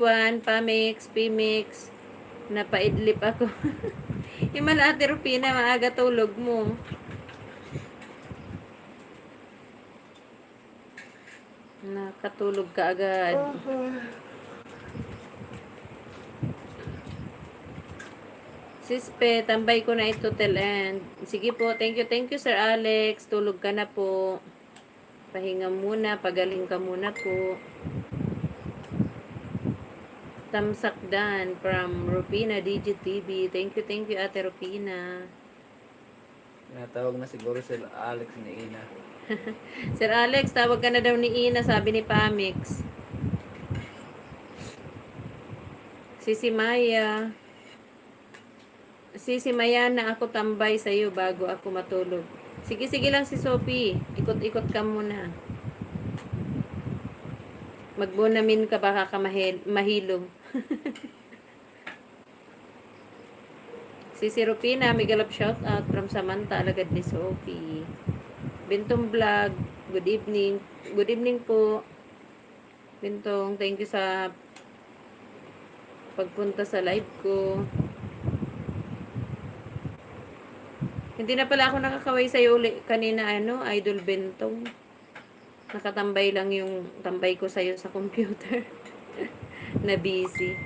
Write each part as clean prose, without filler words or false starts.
Pamix, Pimix, napaidlip ako. Iman Ate Rupina, maaga tulog mo. Nakatulog ka agad. Sispe, tambay ko na ito till end. Sige po, thank you Sir Alex. Tulog ka na po. Pahinga muna, pagaling ka muna po. Tamsak Dan from Rupina DGTV. Thank you Ate Rupina. Natawag na siguro si Alex ni Ina. Sir Alex, tawag ka na daw ni Ina, sabi ni Pamix. Sisi Maya. Sisi Maya na ako tambay sa iyo bago ako matulog. Sige lang si Sophie. Ikot-ikot ka muna. Magbunamin ka baka ka mahilong. Si Rupina, may galap shout out from Samantha, alagad ni Sophie. Bintong Vlog, good evening. Good evening po. Bintong, thank you sa pagpunta sa live ko. Hindi na pala ako nakakaway sa'yo uli kanina, Idol Bentong. Nakatambay lang yung tambay ko sa'yo sa computer. Na busy.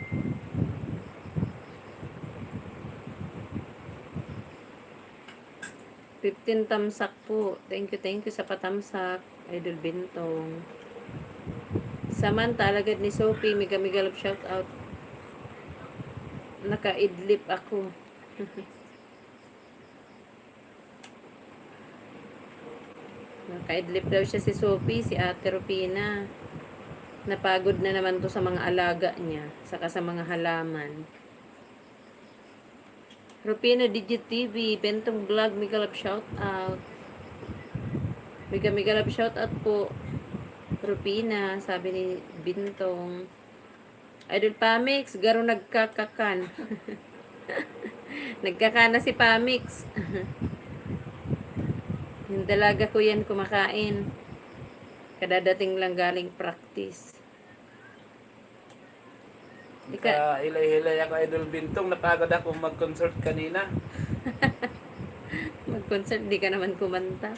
15 tamsak po. Thank you sa patamsak, Idol Bentong. Samantha, alagad ni Sophie, Mega love shout out. Nakaidlip ako. Nakaidlip daw siya si Sophie, si Ate Rupina. Napagod na naman to sa mga alaga niya, saka sa mga halaman. Rupina Digit TV, Bentong Vlog, Mega love shout out. Mega love shout out po. Rupina, sabi ni Bintong. Idol Pamix, garo nagkakakan. Nagkakana si Pamix. Yung dalaga ko yan kumakain. Kadadating lang galing practice. Hilay-hilay ako, Idol Bintong. Napagod ako mag-concert kanina. Mag-concert, di ka naman kumanta.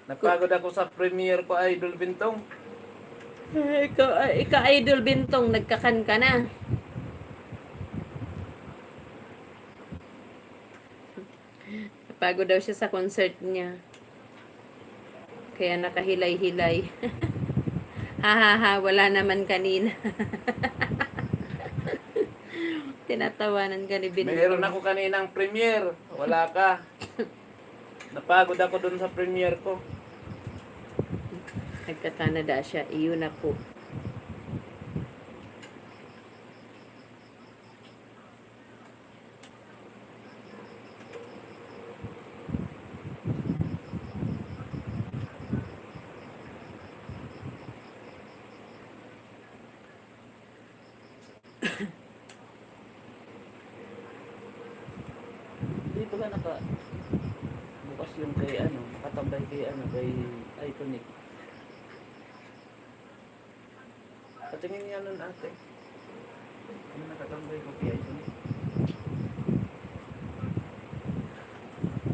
Napagod ako sa premiere ko, Idol Bintong. Ikaw Idol Bintong, nagkakan ka na. Napagod daw siya sa concert niya. Kaya nakahilay-hilay. Ha, wala naman kanina. Tinatawanan ka ni Bintong. Mayroon ako kaninang premiere. Wala ka. Napagod ako dun sa premiere ko. Nagka-Canada siya. Iyon na po. Dito ka bukas yung kay nakatambay kay Iconic. Patingin niya nun ate. Ano nakatambay ko kay Iconic?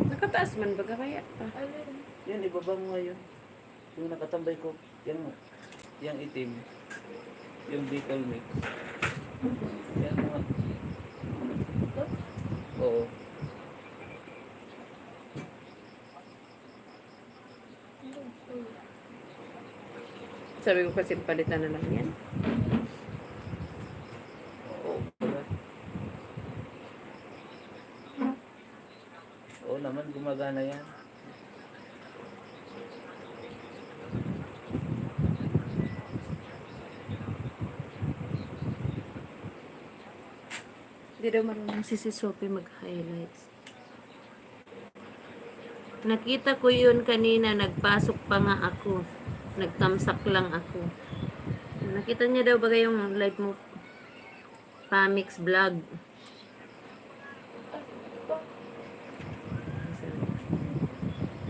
Nakataas man ba kaya? Yan, ibaba mo ngayon. Yung nakatambay ko, yung itim. Yung Bicol mix. Yan mga. Oo. Sabi ko kasi palitan na lang yan. Oo. Oo naman, gumagana yan. Hindi daw marunong si Sophie mag-highlights. Nakita ko yun kanina, nagpasok pa nga ako. Nagtamsak lang ako. Nakita niya daw ba yung live mo? Pamix Vlog.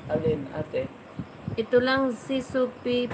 Alin, ate? Ito lang si Sophie